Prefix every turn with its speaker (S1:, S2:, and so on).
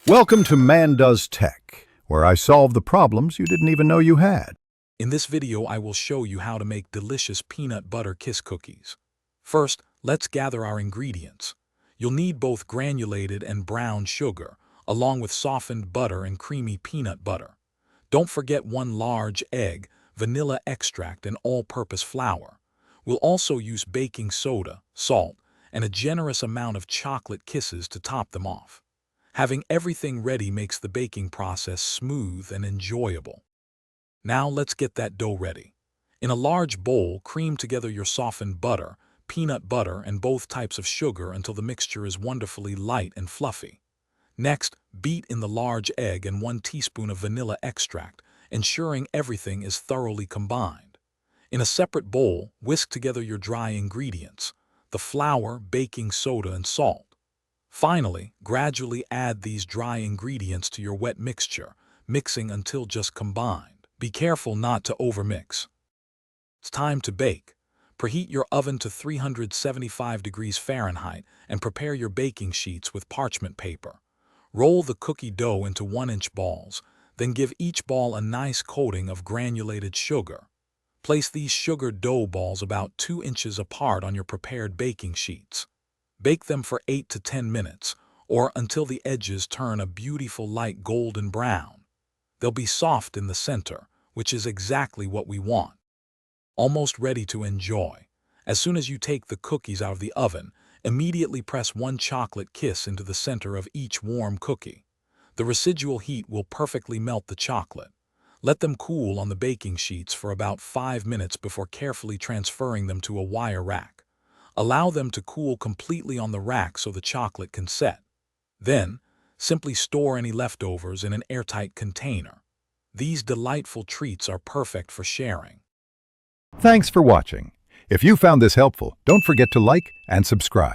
S1: Welcome to Man Does Tech, where I solve the problems you didn't even know you had.
S2: In this video, I will show you how to make delicious peanut butter kiss cookies. First, let's gather our ingredients. You'll need both granulated and brown sugar, along with softened butter and creamy peanut butter. Don't forget 1 large egg, vanilla extract, and all-purpose flour. We'll also use baking soda, salt, and a generous amount of chocolate kisses to top them off. Having everything ready makes the baking process smooth and enjoyable. Now let's get that dough ready. In a large bowl, cream together your softened butter, peanut butter, and both types of sugar until the mixture is wonderfully light and fluffy. Next, beat in the large egg and 1 teaspoon of vanilla extract, ensuring everything is thoroughly combined. In a separate bowl, whisk together your dry ingredients, the flour, baking soda, and salt. Finally, gradually add these dry ingredients to your wet mixture, mixing until just combined. Be careful not to overmix. It's time to bake. Preheat your oven to 375 degrees Fahrenheit and prepare your baking sheets with parchment paper. Roll the cookie dough into 1-inch balls, then give each ball a nice coating of granulated sugar. Place these sugar dough balls about 2 inches apart on your prepared baking sheets. Bake them for 8 to 10 minutes, or until the edges turn a beautiful light golden brown. They'll be soft in the center, which is exactly what we want. Almost ready to enjoy. As soon as you take the cookies out of the oven, immediately press 1 chocolate kiss into the center of each warm cookie. The residual heat will perfectly melt the chocolate. Let them cool on the baking sheets for about 5 minutes before carefully transferring them to a wire rack. Allow them to cool completely on the rack so the chocolate can set. Then, simply store any leftovers in an airtight container. These delightful treats are perfect for sharing.
S1: Thanks for watching. If you found this helpful, don't forget to like and subscribe.